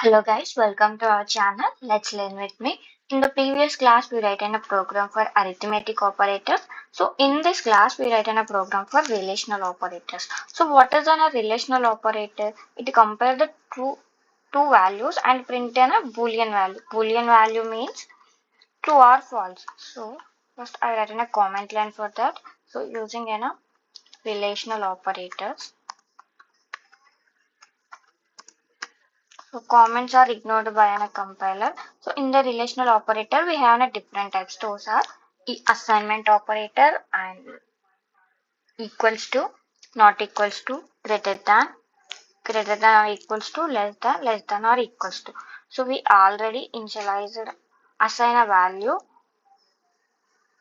Hello guys, welcome to our channel. Let's learn with me. In the previous class, we write in a program for arithmetic operators. So in this class, we write in a program for relational operators. So what is a relational operator? It compares the two values and print in a boolean value. Boolean value means true or false. So first I write in a comment line for that. So using a relational operators. So comments are ignored by a compiler. So in the relational operator, we have a different types. Those are assignment operator and equals to, not equals to, greater than or equals to, less than or equals to. So we already initialized assign a value.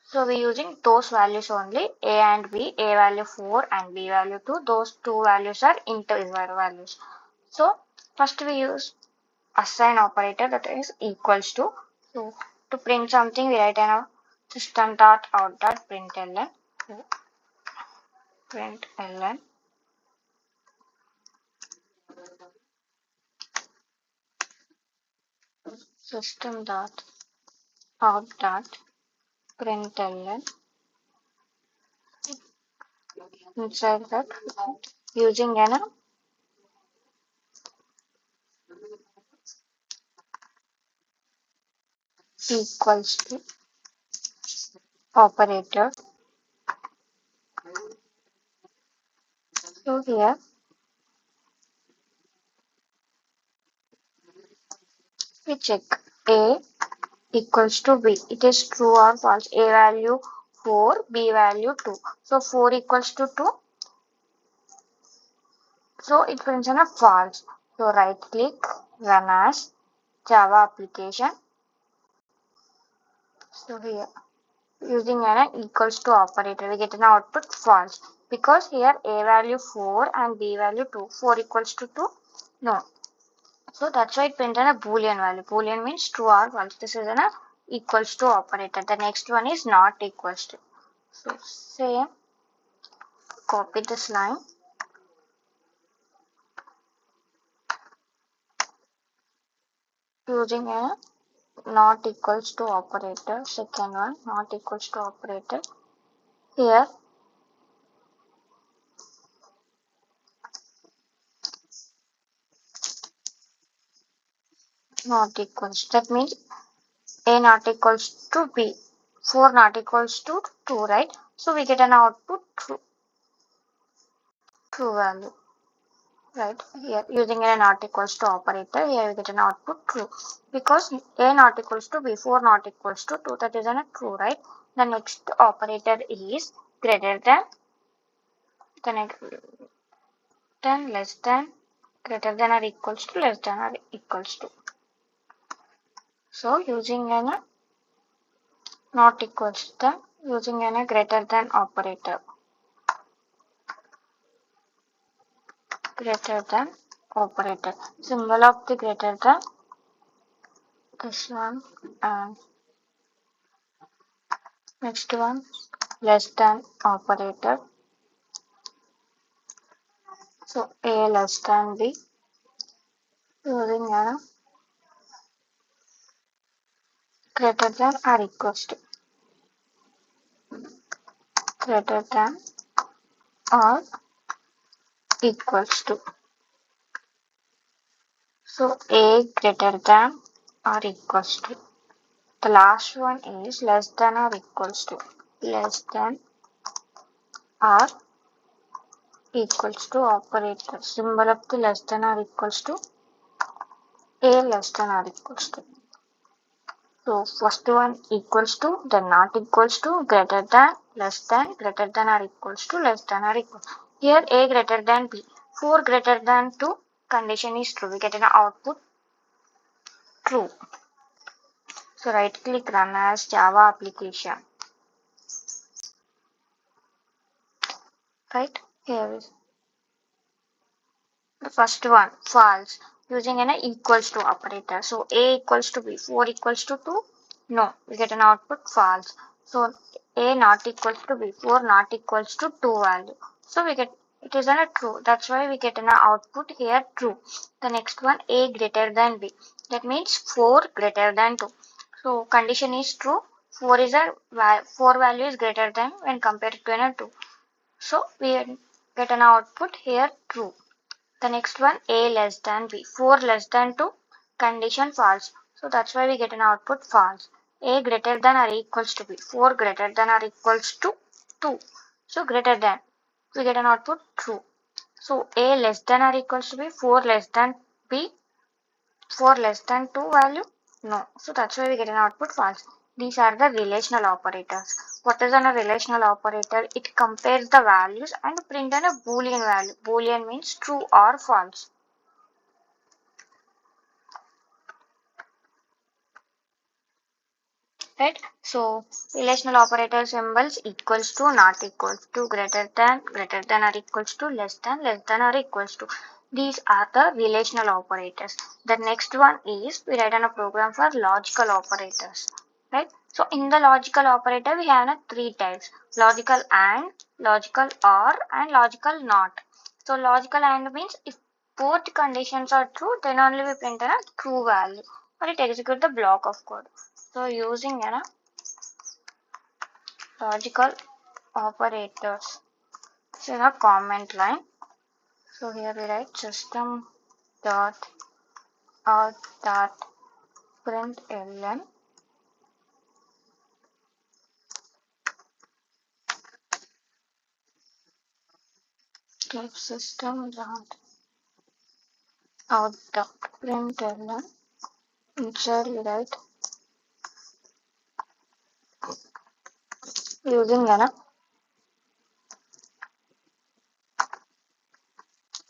So we using those values only, a and b, a value 4 and b value 2. Those two values are integer values. So first we use assign operator, that is equals to. So to print something, we write in a system dot out dot println system dot out dot println inside that using an equals to operator. So here we check a equals to b. It is true or false. A value 4, b value 2. So 4 equals to 2. So it prints in a false. So right click, run as Java application. So here using an equals to operator, we get an output false because here a value 4 and b value 2. 4 equals to 2? No. So that's why it prints in a boolean value. Boolean means true or false. This is an equals to operator. The next one is not equals to. So same, copy this line. Using a not equals to operator, second one, not equals to operator. Here not equals, that means a not equals to b, 4 not equals to 2, right? So we get an output true value, right? Here using a not equals to operator, here we get an output true because a not equals to b, 4 not equals to 2, that is a true, right? The next operator is greater the next than, less than, greater than or equals to, less than or equals to. So using a not equals to, using a greater than operator. Greater than operator. Symbol of the greater than, this one, and next one less than operator. So a less than b, using a greater than or equals to, greater than or equals to. So a greater than or equals to. The last one is less than or equals to, less than or equals to operator. Symbol of the less than or equals to, a less than or equals to. So first one equals to, then not equals to, greater than, less than, greater than or equals to, less than or equal. Here a greater than b, 4 greater than 2, condition is true. We get an output true. So right click, run as Java application. Right, here is the first one, false, using an equals to operator. So a equals to b, 4 equals to 2, no, we get an output false. So a not equals to b, 4 not equals to 2 value. So we get It is a true. That's why we get an output here true. The next one, A greater than B. That means 4 greater than 2. So condition is true. 4 is a 4 value is greater than when compared to an 2. So we get an output here true. The next one, A less than B. 4 less than 2. Condition false. So that's why we get an output false. A greater than or equals to B. 4 greater than or equals to 2. So greater than. We get an output true. So A less than or equals to B. 4 less than B. 4 less than 2 value? No. So that's why we get an output false. These are the relational operators. What is a relational operator? It compares the values and print a boolean value. Boolean means true or false. Right? So relational operator symbols equals to, not equals to, greater than or equals to, less than or equals to. These are the relational operators. The next one is we write on a program for logical operators. Right? So in the logical operator we have three types: logical and, logical or, and logical not. So logical and means if both conditions are true, then only we print a true value or it executes the block of code. So using logical operators. So in a comment line. So here we write system dot out dot println if system dot out dot println inside we write using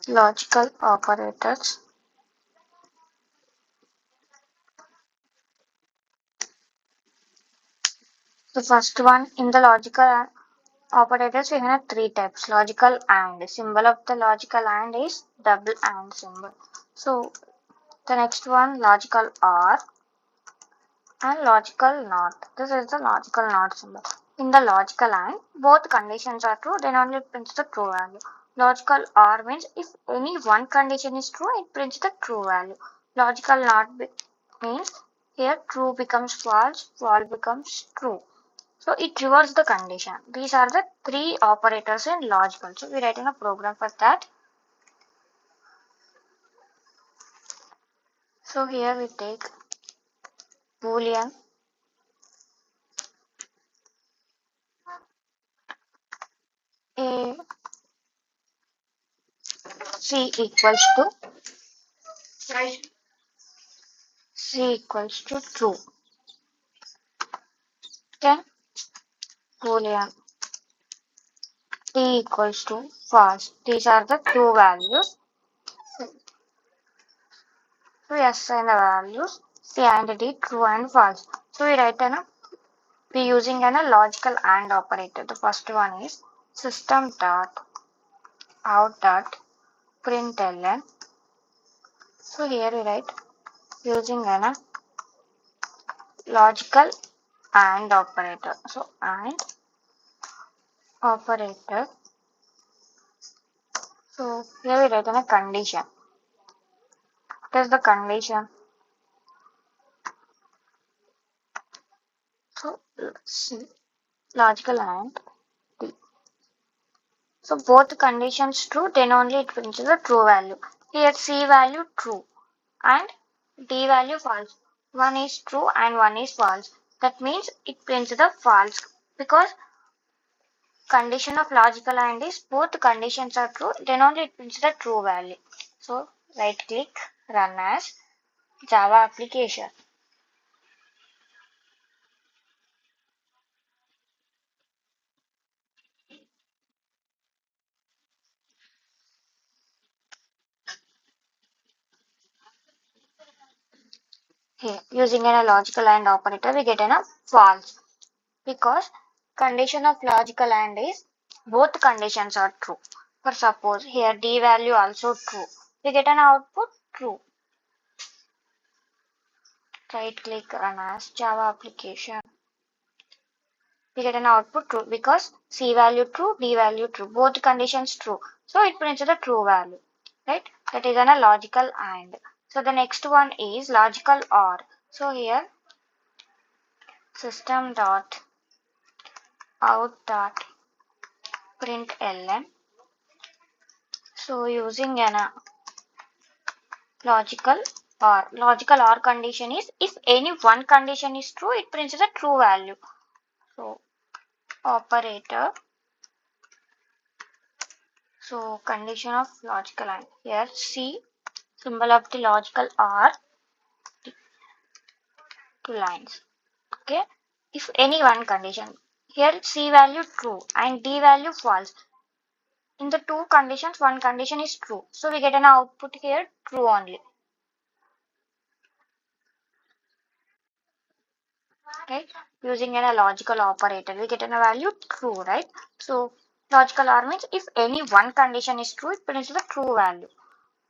logical operators. The first one in the logical operators we have three types: logical and. Symbol of the logical and is double and symbol. So the next one, logical or and logical not. This is the logical not symbol. In the logical and, both conditions are true, then only it prints the true value. Logical or means if any one condition is true, it prints the true value. Logical not means here true becomes false, false becomes true. So it reverses the condition. These are the three operators in logical. So we write in a program for that. So here we take boolean a c equals to true. Then boolean t equals to false. These are the two values. So we assign the values c and d true and false. So we write we using a logical and operator. The first one is system dot out dot println. So here we write using a logical and operator. So and operator. So here we write a condition. What is the condition? So see, logical and d. So both conditions true, then only it prints the true value. Here c value true and d value false. One is true and one is false. That means it prints the false because condition of logical and is both conditions are true, then only it prints the true value. So right click, run as Java application. Here using a logical and operator we get a false because condition of logical and is both conditions are true. For suppose here d value also true, we get an output true. Right click, run as Java application. We get an output true because c value true, d value true, both conditions true. So it prints the true value, right? That is a logical AND. So the next one is logical OR. So here system dot out dot println. So using an logical OR condition is if any one condition is true, it prints a true value. So operator. So condition of logical AND. Here C symbol of the logical OR, two lines. Okay. If any one condition, here C value true and D value false. In the two conditions, one condition is true. So we get an output here true only. Right? Using a logical operator, we get a value true, right? So logical OR means if any one condition is true, it prints the true value.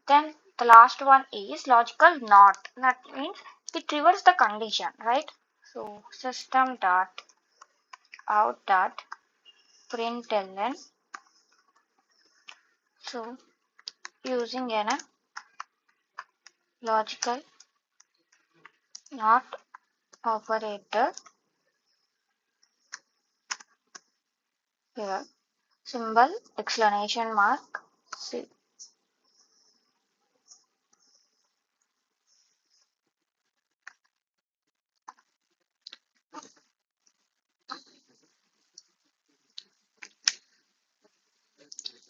Then the last one is logical NOT. That means it reverses the condition, right? So system dot out dot println. So using a logical NOT operator here symbol exclamation mark C.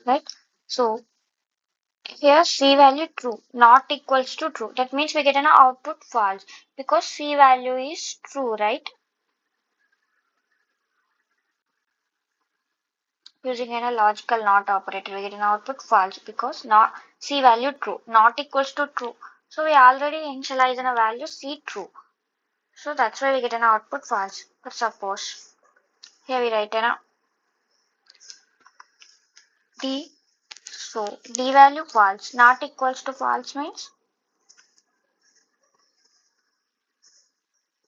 Right? So here C value true, not equals to true. That means we get an output false because C value is true, right? Using a logical NOT operator, we get an output false because not C value true, not equals to true. So we already initialize a value C true. So that's why we get an output false. But suppose here we write an D. So D value false, not equals to false means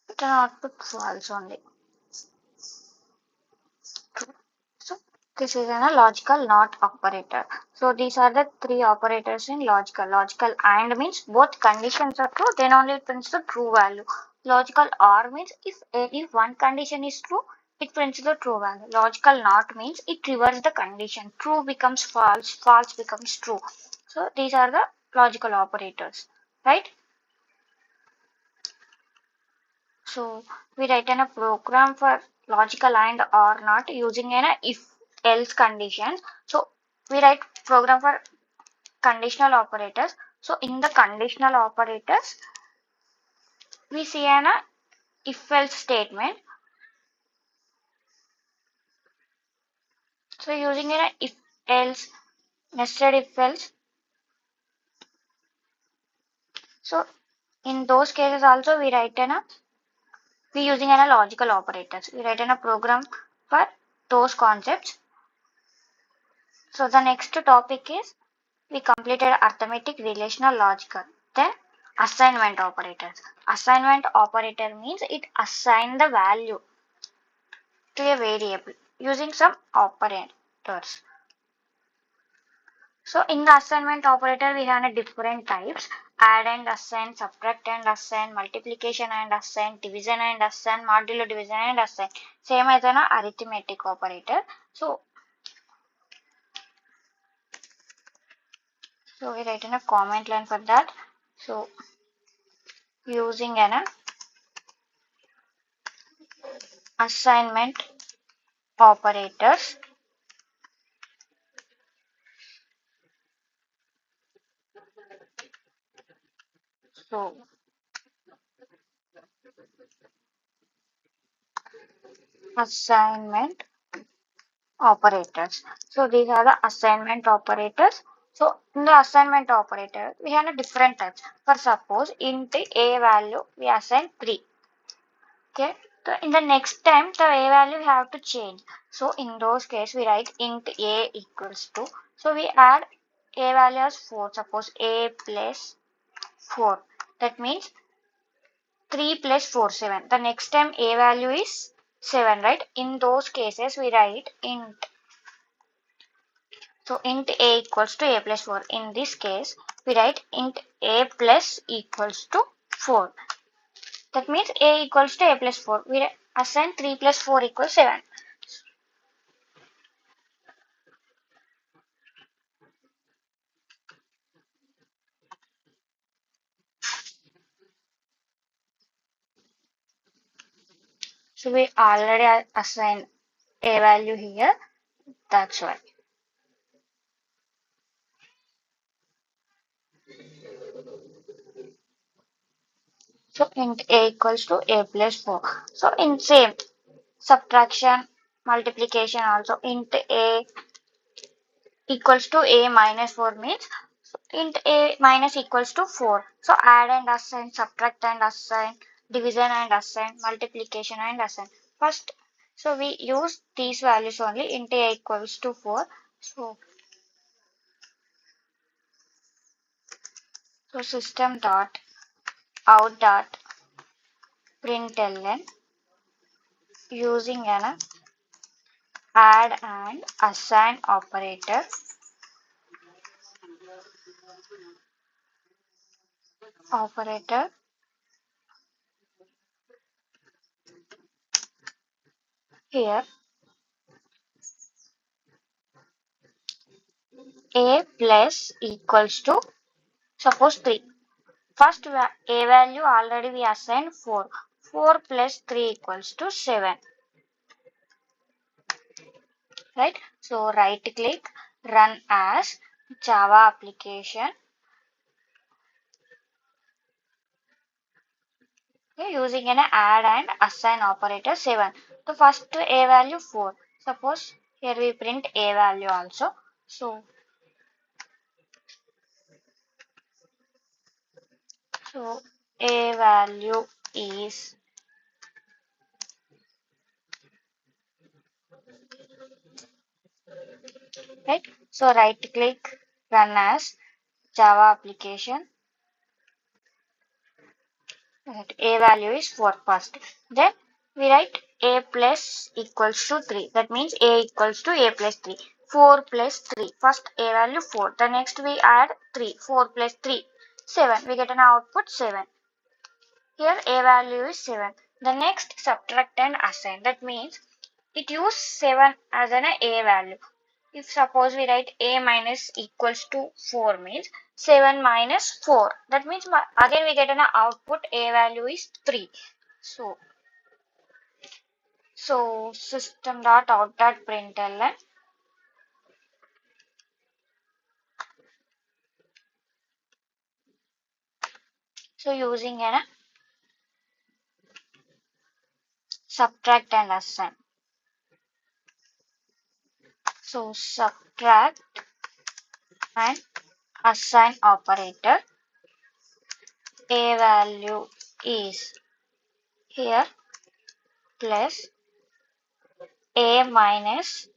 it an output false only. True. So this is a logical NOT operator. So these are the three operators in logical. Logical AND means both conditions are true, then only it prints the true value. Logical OR means if one condition is true, it prints the true value. Logical NOT means it reverses the condition. True becomes false, false becomes true. So these are the logical operators, right? So we write in a program for logical AND or not using an if else condition. So we write program for conditional operators. So in the conditional operators, we see an if else statement. So using an if else, nested if else. So in those cases also we write in a we using an logical operators. We write in a program for those concepts. So the next topic is we completed arithmetic, relational, logical. Then assignment operators. Assignment operator means it assign the value to a variable using some operators. So in the assignment operator we have different types: add and assign, subtract and assign, multiplication and assign, division and assign, modulo division and assign. Same as an arithmetic operator. So we write in a comment line for that. So using an assignment operators. So assignment operators. So these are the assignment operators. So in the assignment operator, we have a different types. For suppose int a value we assign 3. Okay. So in the next time the a value we have to change. So in those cases we write int a equals to. So we add a value as 4. Suppose a plus 4. That means 3 plus 4, 7. The next time a value is 7, right? In those cases, we write int So int a equals to a plus 4. In this case, we write int a plus equals to 4. That means a equals to a plus 4. We assign 3 plus 4 equals 7. So we already assign a value here. That's why. So int a equals to a plus 4. So in same subtraction, multiplication also int a equals to a minus 4 means int a minus equals to 4. So add and assign, subtract and assign, division and assign, multiplication and assign. First, so we use these values only. Int a equals to 4. So system dot out dot println using an add and assign operator here a plus equals to suppose 3. First a value already we assigned 4. 4 plus 3 equals to 7. Right? So right click, run as Java application. Okay, using an add and assign operator 7. The first a value 4. Suppose here we print a value also. So a value is right. So right click, run as Java application. Right. A value is 4 first. Then we write a plus equals to 3. That means a equals to a plus 3. 4 plus 3. First a value 4. The next we add 3. 4 plus 3. 7. We get an output 7. Here a value is 7. The next subtract and assign. That means it use 7 as an a value. If suppose we write a minus equals to 4 means 7 minus 4. That means again we get an output a value is 3. So system dot out dot println. So using an subtract and assign. So subtract and assign operator. A value is here plus a minus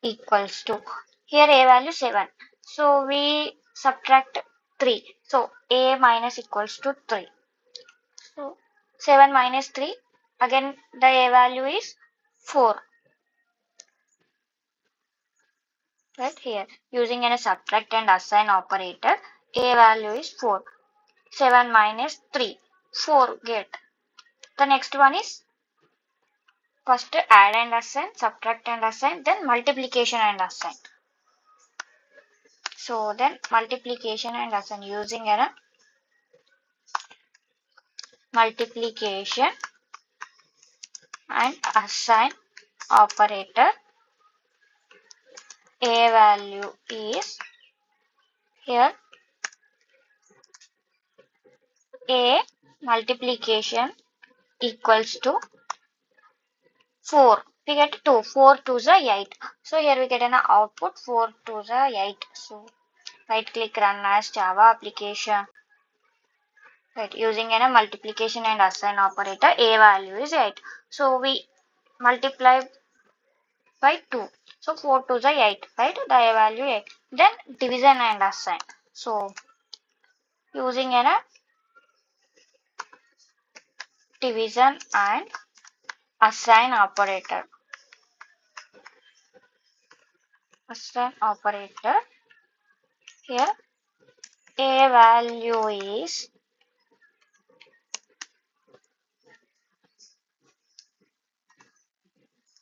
equals to here a value 7. So we subtract 3. So a minus equals to 3. So 7 minus 3 again the a value is 4. Right here using a subtract and assign operator a value is 4. 7 minus 3 4 get. The next one is first add and assign, subtract and assign, then multiplication and assign. So then multiplication and assign using a multiplication and assign operator. A value is here a multiplication equals to 4. We get 2. 4 to the 8. So here we get an output 4 to the 8. So right click, run as Java application. Right, using a multiplication and assign operator, a value is 8. So we multiply by 2. So 4 to the 8, right? The a value 8. Then division and assign. So using a division and assign operator. assign operator. Here a value is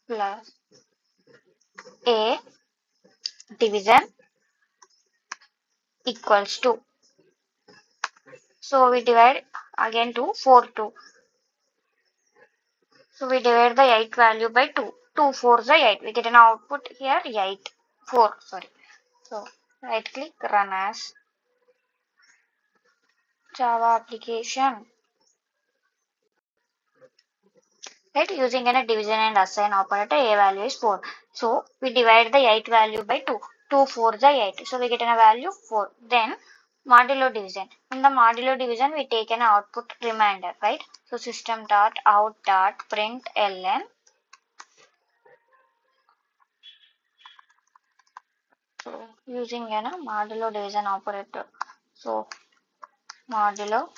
plus a division equals to. So we divide again to 4 2. So we divide the 8 value by 2. 2 4 is 8. We get an output here 8. 4 sorry. So right click, run as Java application. Right, using a division and assign operator, a value is 4. So we divide the 8 value by 2. 2 4 is 8. So we get a value 4. Then modulo division. In the modulo division, we take an output remainder, right? So system dot out dot println. So using a modulo division operator. So modulo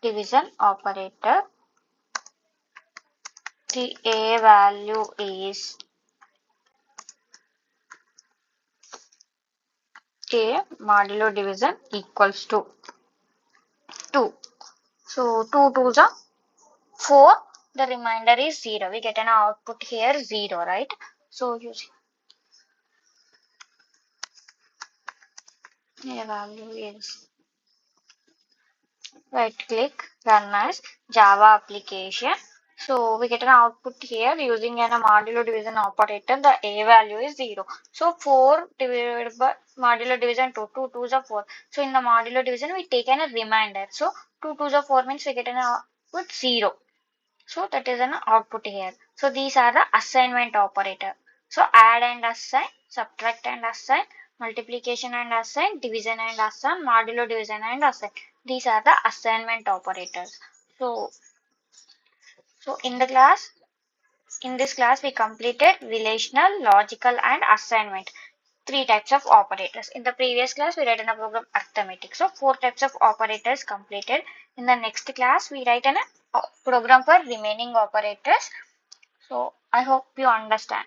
division operator, the a value is a modulo division equals to 2. So 2 2s are 4. The remainder is 0. We get an output here 0, right? So using a value is right click, run as Java application. So we get an output here using a modulo division operator. The a value is 0. So 4 divided by modulo division 2. 2 2s are 4. So in the modulo division we take a remainder. So 2 2s are 4 means we get an output 0. So that is an output here. So these are the assignment operator. So add and assign, subtract and assign, multiplication and assign, division and assign, modulo division and assign. These are the assignment operators. So in this class we completed relational, logical and assignment. 3 types of operators. In the previous class we write in a program arithmetic. So 4 types of operators completed. In the next class we write in a program for remaining operators. So I hope you understand.